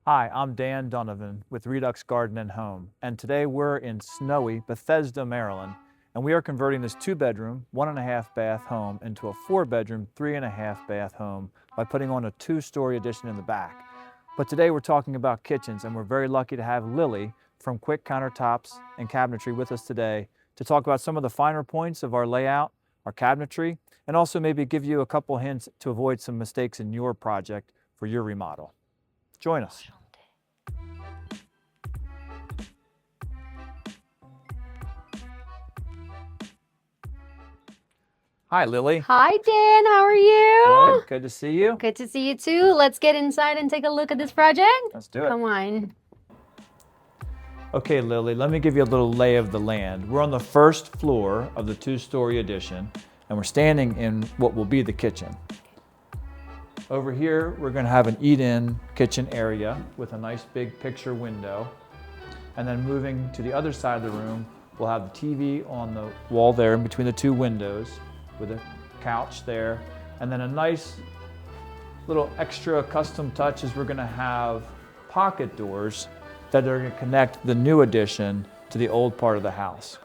Hi, I'm Dan Donovan with Redux Garden Home, and today we're in snowy Bethesda, Maryland, and we are converting this 2-bedroom, 1.5 bath home into a 4-bedroom, 3.5 bath home by putting on a 2-story addition in the back. But today we're talking about kitchens, and we're very lucky to have Lily from Quick Countertops and Cabinetry with us today to talk about some of the finer points of our layout, our cabinetry, and also maybe give you a couple hints to avoid some mistakes in your project for your remodel. Join us. Hi, Lily. Hi, Dan. How are you? Good to see you. Good to see you too. Let's get inside and take a look at this project. Let's do it. Come on. Okay, Lily, let me give you a little lay of the land. We're on the first floor of the 2-story addition, and we're standing in what will be the kitchen. Over here, we're going to have an eat-in kitchen area with a nice big picture window. And then moving to the other side of the room, we'll have the TV on the wall there in between the 2 windows with a couch there. And then a nice little extra custom touch is we're going to have pocket doors that are going to connect the new addition to the old part of the house.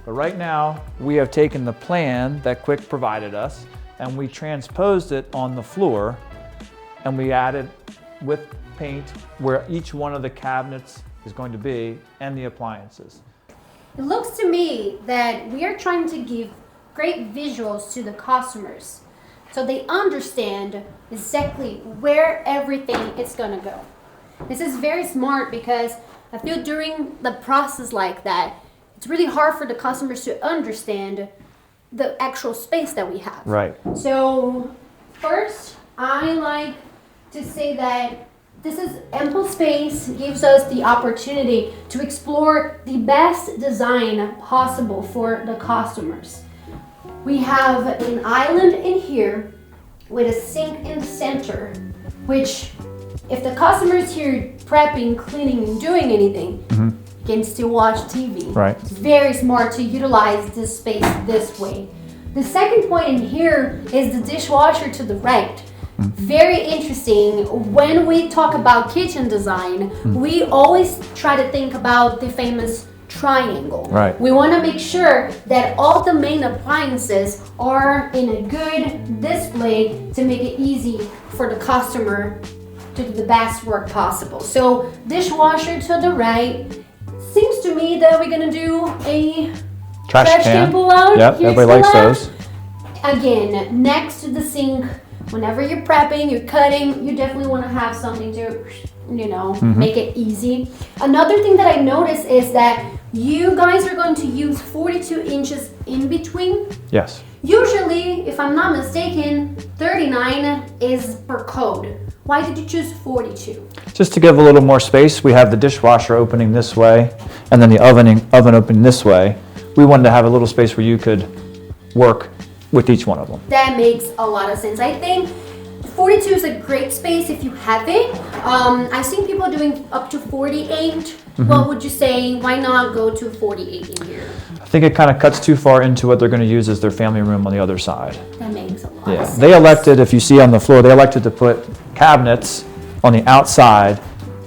But right now, we have taken the plan that Quick provided us and we transposed it on the floor, and we added with paint where each one of the cabinets is going to be and the appliances. It looks to me that we are trying to give great visuals to the customers so they understand exactly where everything is going to go. This is very smart because I feel during the process like that, it's really hard for the customers to understand the actual space that we have. Right. So first, I like to say that this is ample space, gives us the opportunity to explore the best design possible for the customers. We have an island in here with a sink in the center, which if the customer is here prepping, cleaning, and doing anything, can still watch TV. Right. It's very smart to utilize this space this way. The second point in here is the dishwasher to the right. Very interesting. When we talk about kitchen design, we always try to think about the famous triangle. Right. We want to make sure that all the main appliances are in a good display to make it easy for the customer to do the best work possible. So dishwasher to the right. Seems to me that we're gonna do a trash can pull out. Yep, everybody likes those. Again, next to the sink, whenever you're prepping, you're cutting, you definitely want to have something to, make it easy. Another thing that I noticed is that you guys are going to use 42 inches in between. Yes. Usually, if I'm not mistaken, 39 is per code. Why did you choose 42? Just to give a little more space, we have the dishwasher opening this way and then the oven opening this way. We wanted to have a little space where you could work with each one of them. That makes a lot of sense. I think 42 is a great space if you have it. I've seen people doing up to 48. What would you say? Why not go to 48 in here? I think it kind of cuts too far into what they're going to use as their family room on the other side. That makes a lot of sense. They elected, if you see on the floor, they elected to put cabinets on the outside,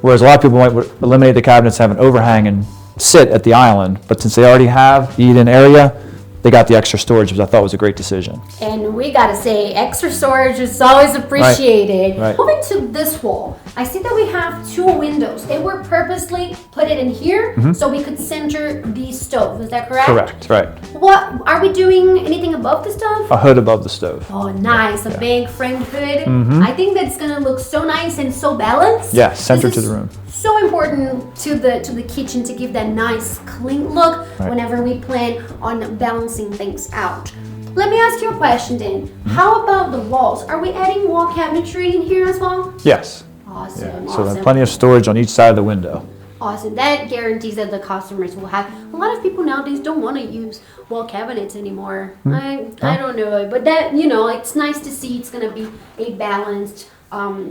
whereas a lot of people might eliminate the cabinets, have an overhang and sit at the island. But since they already have the eat-in area, they got the extra storage, which I thought was a great decision. And we gotta say, extra storage is always appreciated. Right. Moving to this wall, I see that we have 2 windows. They were purposely put it in here so we could center the stove. Is that correct? Correct, right. What are we doing? Anything above the stove? A hood above the stove. Oh, nice. A big framed hood. I think that's gonna look so nice and so balanced. Yeah, center This to is the room. So important to the kitchen to give that nice clean look whenever we plan on balancing things out. Let me ask you a question then. How about the walls? Are we adding wall cabinetry in here as well? Yes. Awesome. So there's plenty of storage on each side of the window. Awesome. That guarantees that the customers will have. A lot of people nowadays don't want to use wall cabinets anymore. I don't know, but that it's nice to see it's gonna be a balanced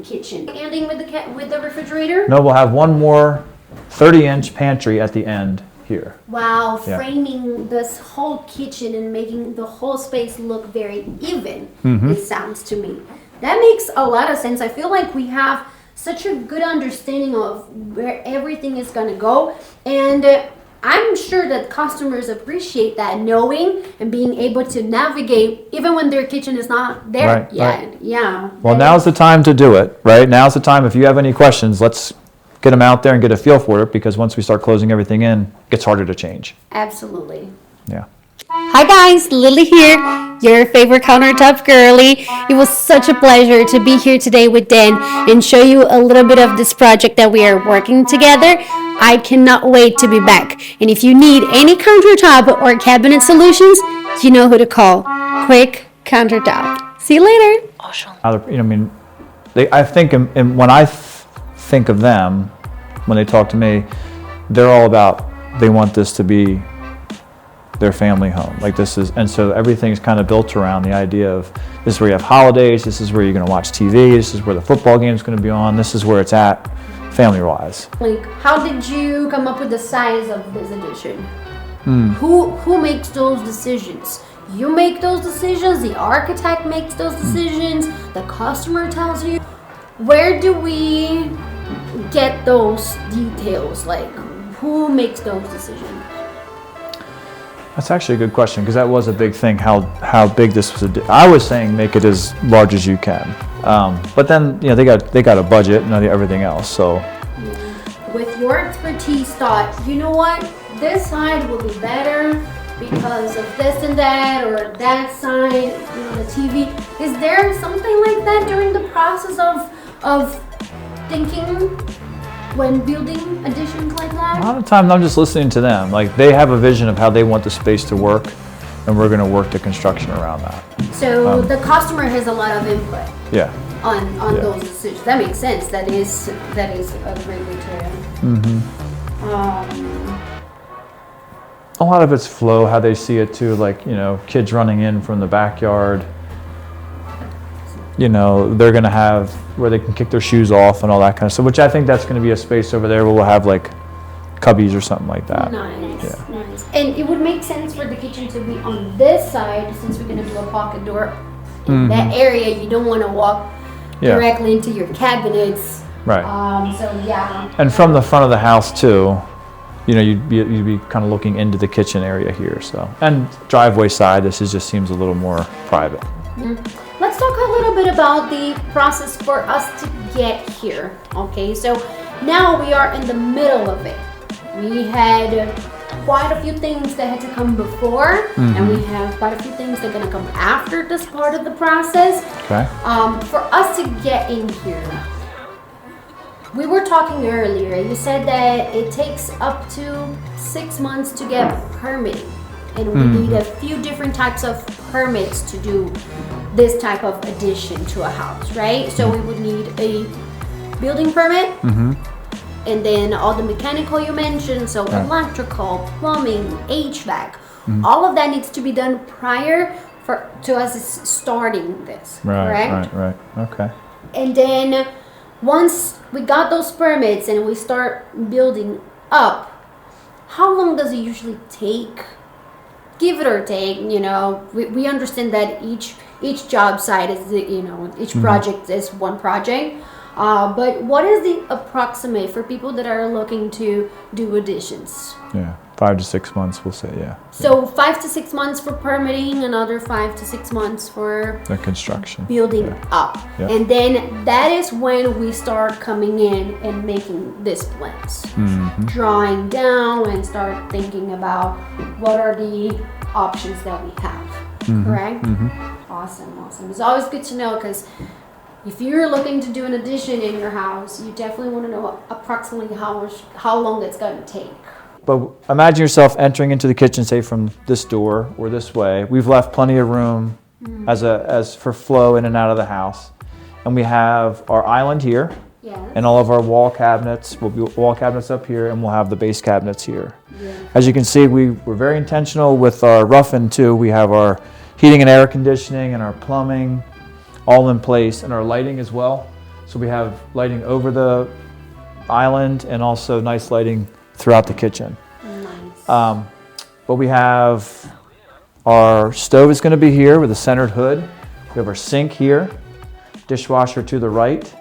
kitchen. Ending with the refrigerator. No, we'll have one more 30-inch pantry at the end here. Wow, Yeah. framing this whole kitchen and making the whole space look very even, it sounds to me. That makes a lot of sense. I feel like we have such a good understanding of where everything is gonna go, and I'm sure that customers appreciate that, knowing and being able to navigate even when their kitchen is not there Right, yet. right. Yeah. Well, now's the time to do it, right? Now's the time. If you have any questions, let's get them out there and get a feel for it, because once we start closing everything in, it gets harder to change. Absolutely. Yeah. Hi guys, Lily here, your favorite countertop girly. It was such a pleasure to be here today with Dan and show you a little bit of this project that we are working together. I cannot wait to be back. And if you need any countertop or cabinet solutions, you know who to call. Quick Countertop. See you later. I mean, I think when I think of them, when they talk to me, they're all about, they want this to be their family home. Like this is, and so everything's kind of built around the idea of, this is where you have holidays, this is where you're going to watch TV, this is where the football game's going to be on, this is where it's at, family-wise. Like, how did you come up with the size of this addition? Who makes those decisions? You make those decisions, the architect makes those decisions, the customer tells you. Where do we get those details? Like, who makes those decisions? That's actually a good question, because that was a big thing, how big this was. I was saying make it as large as you can, but then they got a budget and everything else. So with your expertise, thought, you know what, this side will be better because of this and that, or that side, the TV. Is there something like that during the process of thinking when building additions like a that? lot of times I'm just listening to them. Like, they have a vision of how they want the space to work, and we're going to work the construction around that. So the customer has a lot of input Yeah. on those decisions. That makes sense. That is a great way to. A lot of it's flow, how they see it too, like, kids running in from the backyard. They're going to have where they can kick their shoes off and all that kind of stuff, which I think that's going to be a space over there where we'll have like cubbies or something like that. Nice, Yeah. nice. And it would make sense for the kitchen to be on this side, since we're going to do a pocket door in that area. You don't want to walk Yeah. directly into your cabinets. Right. So yeah. And from the front of the house too, you'd be kind of looking into the kitchen area here. So, and driveway side, this just seems a little more private. Let's talk a little bit about the process for us to get here. Okay, so now we are in the middle of it. We had quite a few things that had to come before, and we have quite a few things that are going to come after this part of the process. Okay. For us to get in here, we were talking earlier. You said that it takes up to 6 months to get permitting, and we need a few different types of permits to do this type of addition to a house, right? So we would need a building permit, and then all the mechanical you mentioned, so electrical, plumbing, HVAC, all of that needs to be done prior to us starting this, correct? Right. Okay. And then once we got those permits and we start building up, how long does it usually take? Give it or take, we understand that each job site is, each project is one project. But what is the approximate for people that are looking to do additions? Yeah, 5 to 6 months, we'll say, yeah. So 5 to 6 months for permitting, another 5 to 6 months for The construction. building up. Yeah. And then that is when we start coming in and making these plans. Drawing down and start thinking about what are the options that we have. Correct? Awesome. It's always good to know, because if you're looking to do an addition in your house, you definitely want to know approximately how long it's going to take. But imagine yourself entering into the kitchen, say from this door or this way. We've left plenty of room as for flow in and out of the house. And we have our island here, and all of our wall cabinets. Will be wall cabinets up here, and we'll have the base cabinets here. As you can see, we're very intentional with our rough-in too. We have our heating and air conditioning and our plumbing all in place, and our lighting as well. So we have lighting over the island and also nice lighting throughout the kitchen. Nice. But we have our stove is going to be here with a centered hood. We have our sink here, dishwasher to the right,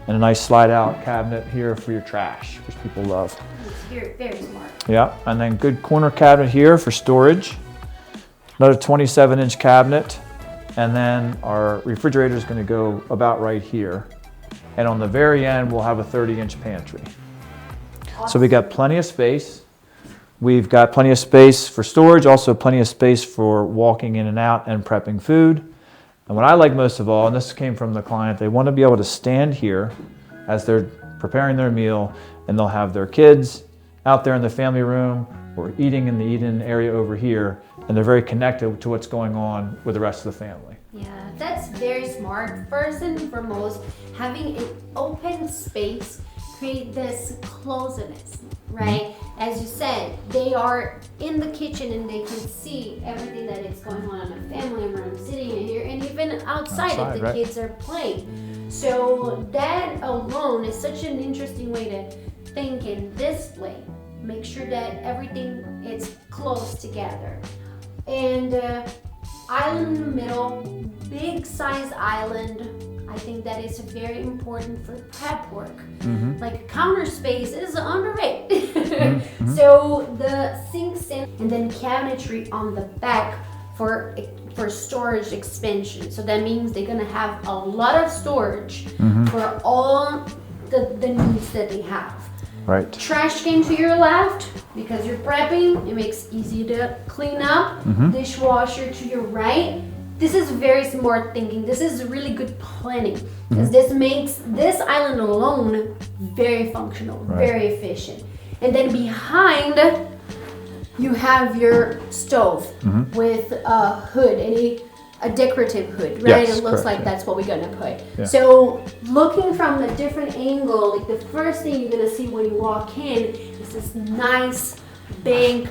and a nice slide out cabinet here for your trash, which people love. It's very smart. Yeah, and then good corner cabinet here for storage. Another 27-inch cabinet, and then our refrigerator is going to go about right here. And on the very end, we'll have a 30-inch pantry. So we got plenty of space. We've got plenty of space for storage, also plenty of space for walking in and out and prepping food. And what I like most of all, and this came from the client, they want to be able to stand here as they're preparing their meal, and they'll have their kids out there in the family room or eating in the eat-in area over here, and they're very connected to what's going on with the rest of the family. Yeah, that's very smart. First and foremost, having an open space create this closeness, right? As you said, they are in the kitchen and they can see everything that is going on in the family room, sitting in here, and even outside if the right. kids are playing. So that alone is such an interesting way to think and display. Make sure that everything is close together. And island in the middle, big size island. I think that is very important for prep work. Like counter space is underrated. So the sinks and then cabinetry on the back for storage expansion. So that means they're gonna have a lot of storage for all the needs that they have. Right. Trash can to your left because you're prepping. It makes it easy to clean up. Dishwasher to your right. This is very smart thinking. This is really good planning because this makes this island alone very functional, very efficient. And then behind you have your stove with a hood, a decorative hood, right? Yes, it looks correct, like yeah. that's what we're gonna put. Yeah. So looking from a different angle, like the first thing you're gonna see when you walk in is this nice big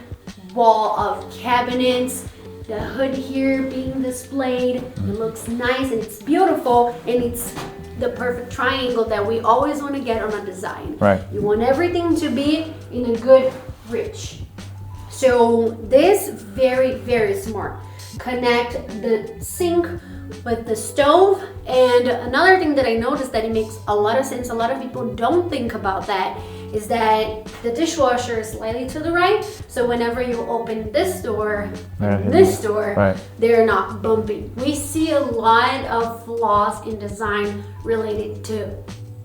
wall of cabinets. The hood here being displayed, it looks nice and it's beautiful, and it's the perfect triangle that we always want to get on a design. Right. You want everything to be in a good reach. So this very smart. Connect the sink with the stove. And another thing that I noticed that it makes a lot of sense, a lot of people don't think about that, is that the dishwasher is slightly to the right. So whenever you open this door and this door, they're not bumping. We see a lot of flaws in design related to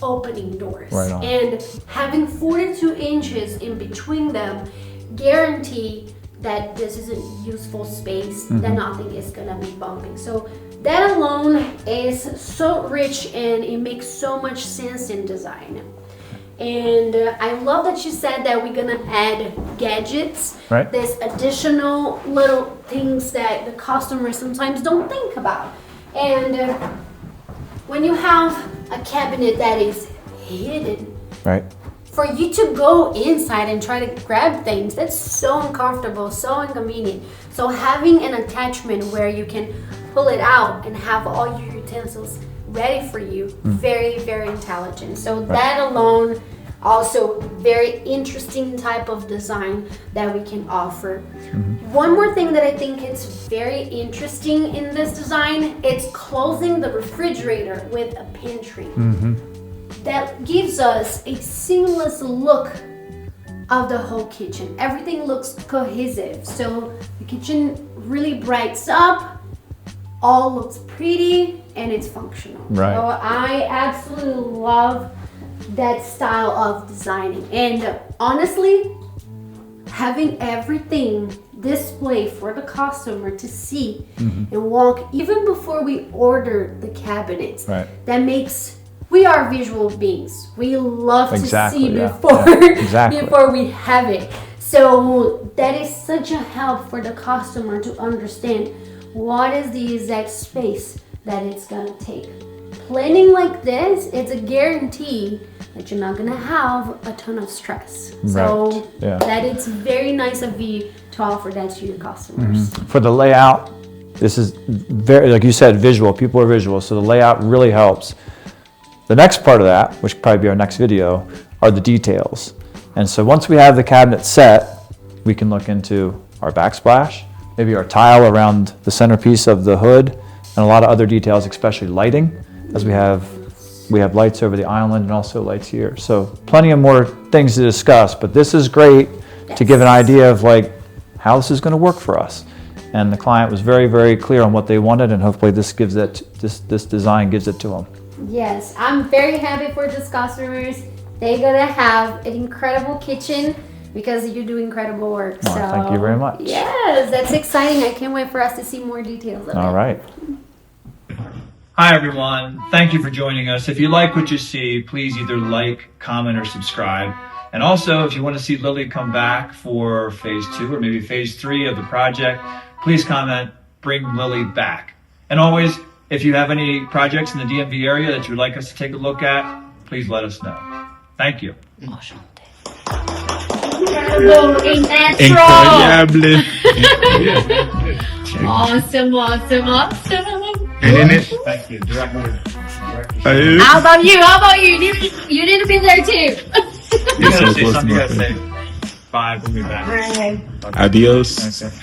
opening doors. Right on. And having 42 inches in between them guarantee that this is a useful space, that nothing is gonna be bumping. So that alone is so rich and it makes so much sense in design. And I love that you said that we're gonna add gadgets. Right. There's additional little things that the customers sometimes don't think about. And when you have a cabinet that is hidden, Right. for you to go inside and try to grab things, that's so uncomfortable, so inconvenient. So having an attachment where you can pull it out and have all your utensils ready for you, very intelligent. So that alone, also very interesting type of design that we can offer. One more thing that I think is very interesting in this design, it's closing the refrigerator with a pantry. That gives us a seamless look of the whole kitchen. Everything looks cohesive. So the kitchen really brights up, all looks pretty, and it's functional. Right. So I absolutely love that style of designing. And honestly, having everything displayed for the customer to see and walk, even before we order the cabinets, that makes, we are visual beings. We love to see before, before we have it. So that is such a help for the customer to understand what is the exact space that it's gonna take. Planning like this, it's a guarantee that you're not gonna have a ton of stress. So that it's very nice of you to offer that to your customers. For the layout, this is very, like you said, visual. People are visual, so the layout really helps. The next part of that, which will probably be our next video, are the details. And so once we have the cabinet set, we can look into our backsplash, maybe our tile around the centerpiece of the hood, and a lot of other details, especially lighting, as we have We have lights over the island and also lights here. So plenty of more things to discuss, but this is great to give an idea of like how this is going to work for us. And the client was very, very clear on what they wanted, and hopefully this gives that, this design gives it to them. Yes, I'm very happy for these customers. They're gonna have an incredible kitchen because you do incredible work. Oh, So thank you very much. Yes, that's exciting. I can't wait for us to see more details of it. All right. Hi, everyone. Thank you for joining us. If you like what you see, please either like, comment, or subscribe. And also, if you want to see Lily come back for phase 2 or maybe phase 3 of the project, please comment, bring Lily back. And always, if you have any projects in the DMV area that you'd like us to take a look at, please let us know. Thank you. Incroyable. Awesome. Thank you. How about you? You need to be there too. You're so Say close to something, you my gotta say face. bye, we'll be back. Adios. Okay.